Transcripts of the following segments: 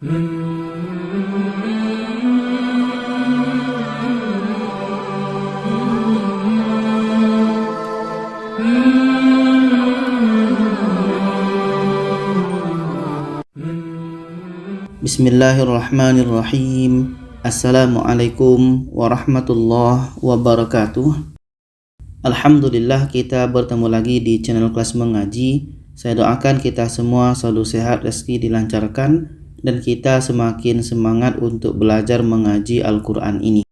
Bismillahirrahmanirrahim. Assalamualaikum warahmatullahi wabarakatuh. Alhamdulillah, kita bertemu lagi di channel Kelas Mengaji. Saya doakan kita semua selalu sehat, rezeki dilancarkan, dan kita semakin semangat untuk belajar mengaji Al-Quran ini.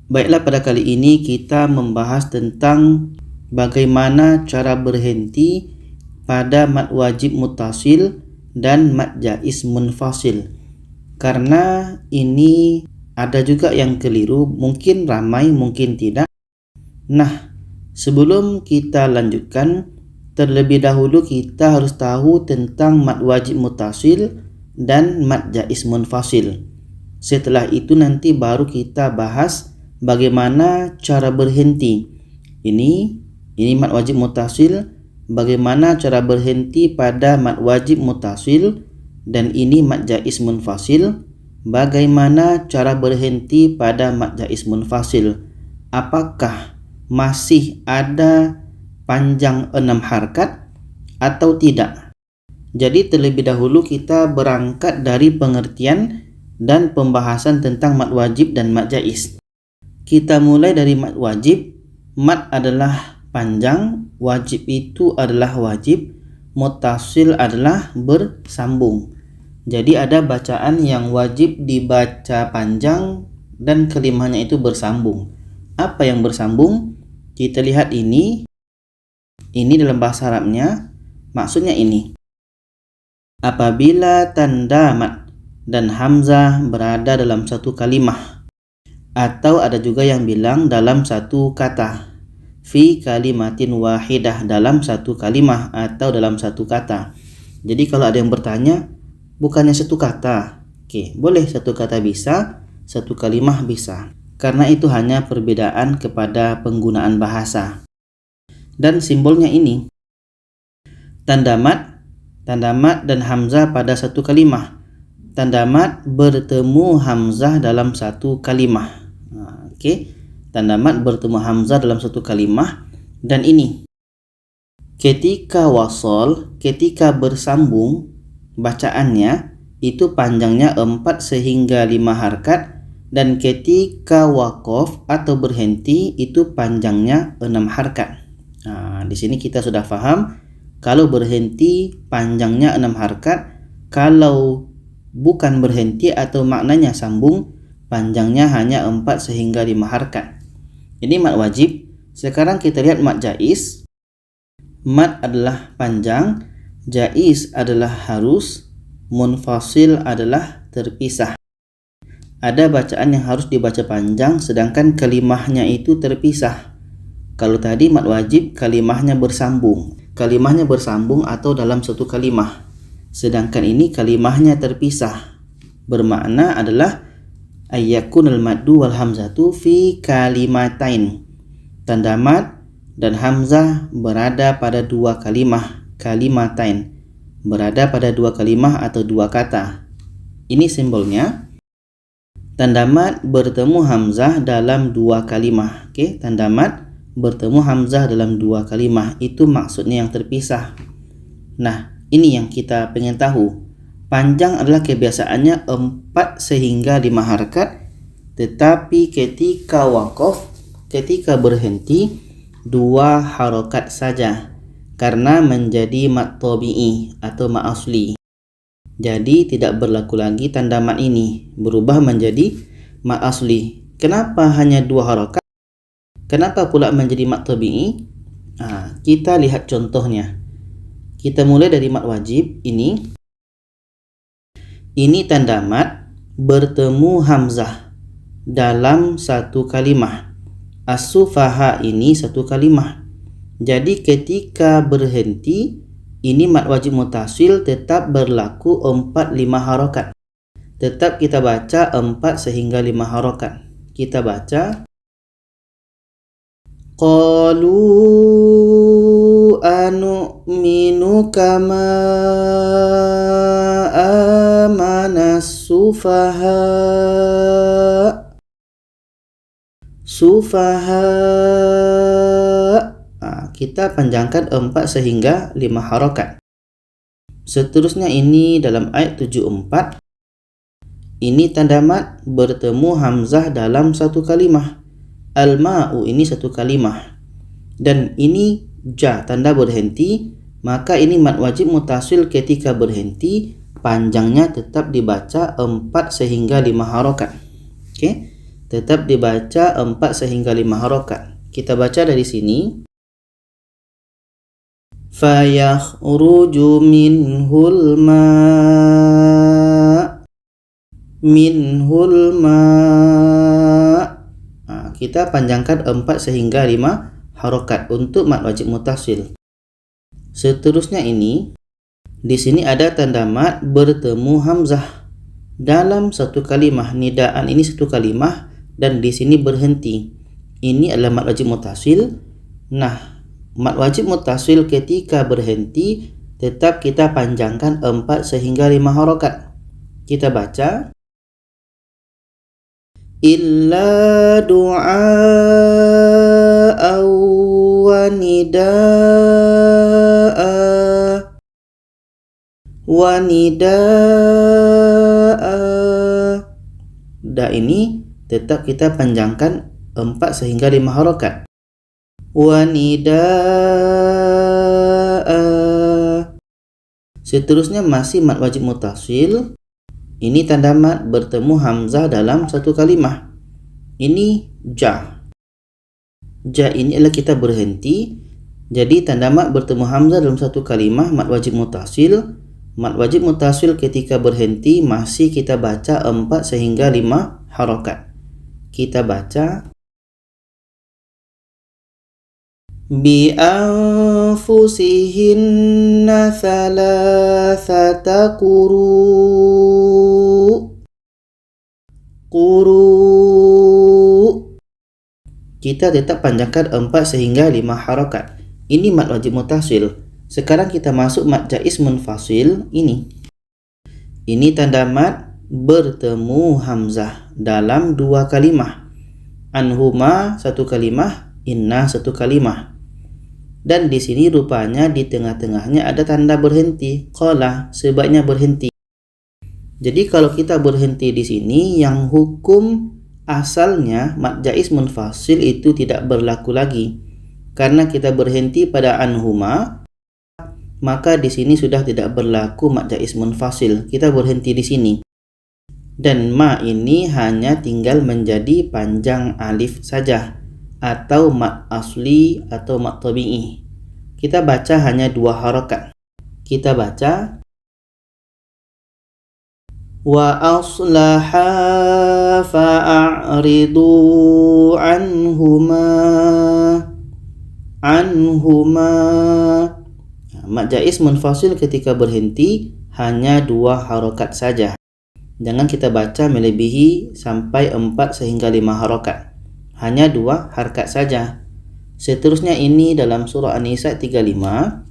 Baiklah, pada kali ini kita membahas tentang bagaimana cara berhenti pada mad wajib muttasil dan mad jaiz munfasil. Karena ini ada juga yang keliru, mungkin ramai, mungkin tidak. Nah, sebelum kita lanjutkan, terlebih dahulu kita harus tahu tentang mad wajib muttasil dan mad jaiz munfasil. Setelah itu nanti baru kita bahas bagaimana cara berhenti. Ini mad wajib muttasil, bagaimana cara berhenti pada mad wajib muttasil, dan ini mad jaiz munfasil, bagaimana cara berhenti pada mad jaiz munfasil. Apakah masih ada panjang 6 harkat atau tidak? Jadi terlebih dahulu kita berangkat dari pengertian dan pembahasan tentang mad wajib dan mad jaiz. Kita mulai dari mad wajib. Mad adalah panjang, wajib itu adalah wajib, muttasil adalah bersambung. Jadi ada bacaan yang wajib dibaca panjang dan kelimahnya itu bersambung. Apa yang bersambung? Kita lihat ini dalam bahasa Arabnya, maksudnya ini. Apabila tanda mad dan hamzah berada dalam satu kalimah, atau ada juga yang bilang dalam satu kata, fi kalimatin wahidah, dalam satu kalimah atau dalam satu kata. Jadi kalau ada yang bertanya, bukannya satu kata? Oke, boleh satu kata bisa, satu kalimah bisa. Karena itu hanya perbedaan kepada penggunaan bahasa. Dan simbolnya ini, tanda mad dan hamzah pada satu kalimah. Tanda mad bertemu hamzah dalam satu kalimah. Oke, tanda mad bertemu hamzah dalam satu kalimah. Dan ini, ketika wasol, ketika bersambung, bacaannya itu panjangnya 4 sehingga 5 harkat, dan ketika waqaf atau berhenti itu panjangnya 6 harkat. Nah, di sini kita sudah paham kalau berhenti panjangnya 6 harkat, kalau bukan berhenti atau maknanya sambung, panjangnya hanya 4 sehingga 5 harkat. Ini mad wajib. Sekarang kita lihat mad jaiz. Mad adalah panjang, jaiz adalah harus, munfasil adalah terpisah. Ada bacaan yang harus dibaca panjang sedangkan kalimahnya itu terpisah. Kalau tadi mad wajib kalimahnya bersambung. Kalimahnya bersambung atau dalam satu kalimah. Sedangkan ini kalimahnya terpisah. Bermakna adalah ayyakunul maddu wal hamzatu fi kalimatain. Tanda mad dan hamzah berada pada dua kalimah, kalimatain, berada pada dua kalimah atau dua kata. Ini simbolnya. Tanda mad bertemu hamzah dalam dua kalimah. Oke, tanda mad bertemu hamzah dalam dua kalimah, itu maksudnya yang terpisah. Nah, ini yang kita pengen tahu. Panjang adalah kebiasaannya 4 sehingga 5 harkat, tetapi ketika waqaf, ketika berhenti, 2 harokat saja, karena menjadi mad tabi'i atau mad asli. Jadi tidak berlaku lagi tanda mad ini, berubah menjadi mad asli. Kenapa hanya 2 harokat? Kenapa pula menjadi mad tabi'i? Kita lihat contohnya. Kita mulai dari mad wajib ini. Ini tanda mad bertemu hamzah dalam satu kalimah. As-sufaha ini satu kalimah. Jadi ketika berhenti, ini mad wajib muttasil tetap berlaku 4-5 harokat. Tetap kita baca 4 sehingga 5 harokat. Kita baca qalu anu'minu kama amanas sufaha. Sufaha. Kita panjangkan 4 sehingga 5 harokat. Seterusnya ini dalam ayat 74. Ini tanda mat bertemu hamzah dalam satu kalimah. Al-ma'u ini satu kalimah. Dan ini ja tanda berhenti, maka ini mat wajib mutasil ketika berhenti, panjangnya tetap dibaca 4 sehingga 5 harokat. Oke, tetap dibaca 4 sehingga 5 harokat. Kita baca dari sini. Fayakhruju minhul ma'. Minhul ma'. Kita panjangkan 4 sehingga 5 harokat untuk mat wajib mutasil. Seterusnya ini, di sini ada tanda mat bertemu hamzah dalam satu kalimah. Nidaan ini satu kalimah dan di sini berhenti. Ini adalah mat wajib mutasil. Nah, mat wajib mutasil ketika berhenti tetap kita panjangkan 4 sehingga 5 harokat. Kita baca. Illa du'a wa nida'a. Wa nida'a. Da ini tetap kita panjangkan 4 sehingga 5 harokat. Wa nida'a. Seterusnya masih mat wajib mutasil. Ini tanda mat bertemu hamzah dalam satu kalimah. Ini ja. Ja ini adalah kita berhenti. Jadi tanda mat bertemu hamzah dalam satu kalimah mat wajib mutasil. Mat wajib mutasil ketika berhenti masih kita baca 4 sehingga 5 harokat. Kita baca. Bi anfusihinna thalathata quru. Kita tetap panjangkan 4 sehingga 5 harokat. Ini mat wajib mutasil. Sekarang kita masuk mat jaiz munfasil ini. Ini tanda mat bertemu hamzah dalam 2 kalimah. Anhuma satu kalimah, inna satu kalimah. Dan di sini rupanya di tengah-tengahnya ada tanda berhenti. Qala, sebaiknya berhenti. Jadi kalau kita berhenti di sini, yang hukum asalnya mat jaiz munfasil itu tidak berlaku lagi. Karena kita berhenti pada anhuma, maka di sini sudah tidak berlaku mat jaiz munfasil. Kita berhenti di sini. Dan ma ini hanya tinggal menjadi panjang alif saja, atau mat asli atau mat tabi'i. Kita baca hanya 2 harokat. Kita baca. Wa aslaha fa'aridu anhuma. Anhuma. Mat jaiz munfasil ketika berhenti hanya 2 harokat saja. Jangan kita baca melebihi sampai 4 sehingga 5 harokat. Hanya 2 harkat saja. Seterusnya ini dalam surah An-Nisa 35.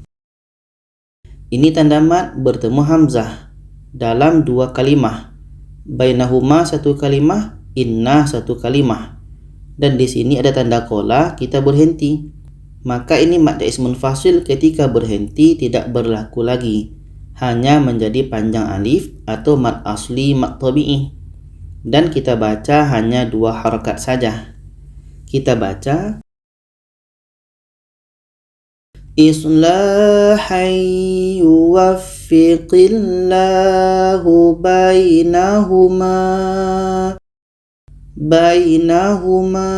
Ini tanda mat bertemu hamzah dalam 2 kalimah. Bainahuma satu kalimah, inna satu kalimah. Dan di sini ada tanda qala, kita berhenti. Maka ini mat jaiz munfasil ketika berhenti tidak berlaku lagi. Hanya menjadi panjang alif atau mat asli mat tabi'i. Dan kita baca hanya 2 harakat saja. Kita baca. Islahan yuwaffiqillahu bainahuma. Bainahuma.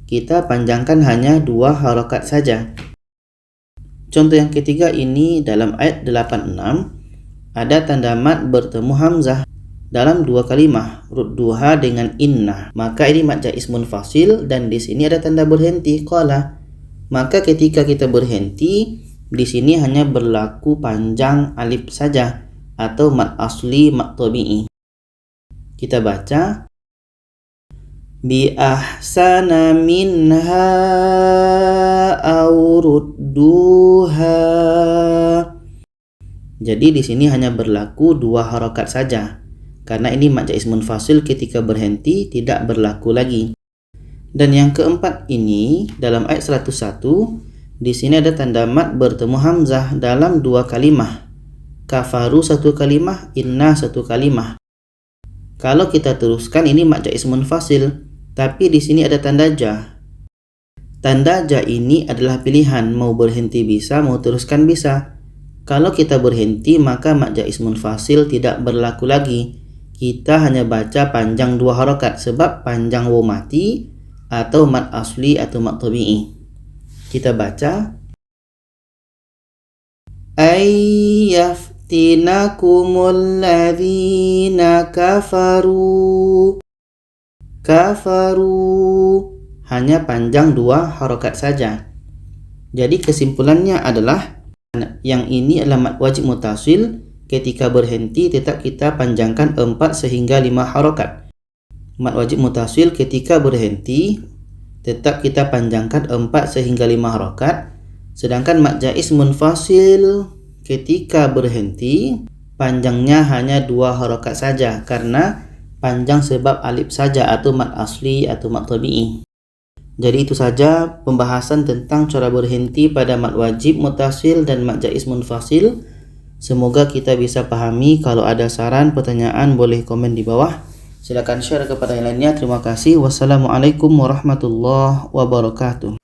Kita panjangkan hanya 2 harakat saja. Contoh yang ketiga ini dalam ayat 86. Ada tanda mat bertemu hamzah dalam 2 kalimah, rudduha dengan inna. Maka ini mat jaiz munfasil dan di sini ada tanda berhenti qala. Maka ketika kita berhenti, di sini hanya berlaku panjang alif saja atau mat asli mat tabi'i. Kita baca. Bi ahsana minha aw rudduha. Jadi di sini hanya berlaku 2 harakat saja. karena ini mat jaiz munfasil ketika berhenti tidak berlaku lagi. Dan yang keempat ini dalam ayat 101, di sini ada tanda mat bertemu hamzah dalam dua kalimah. Kafaru satu kalimah, inna satu kalimah. Kalau kita teruskan ini mat jaiz munfasil, tapi di sini ada tanda ja. Tanda ja ini adalah pilihan, mau berhenti bisa, mau teruskan bisa. Kalau kita berhenti maka mat jaiz munfasil tidak berlaku lagi. Kita hanya baca panjang dua harokat sebab panjang waw mati atau mat asli atau mat tabi'i. Kita baca ayyaftinnakumul ladzina kafaru. Kafaru hanya panjang dua harokat saja. Jadi kesimpulannya adalah yang ini adalah mat wajib mutasil. Ketika berhenti tetap kita panjangkan 4 sehingga 5 harokat. Mat wajib mutasil ketika berhenti tetap kita panjangkan 4 sehingga 5 harokat. Sedangkan mat jaiz munfasil ketika berhenti panjangnya hanya 2 harokat saja, karena panjang sebab alif saja atau mat asli atau mat tabi'i. Jadi itu saja pembahasan tentang cara berhenti pada mat wajib mutasil dan mat jaiz munfasil. Semoga kita bisa pahami. Kalau ada saran, pertanyaan boleh komen di bawah. Silakan share kepada yang lainnya. Terima kasih. Wassalamualaikum warahmatullahi wabarakatuh.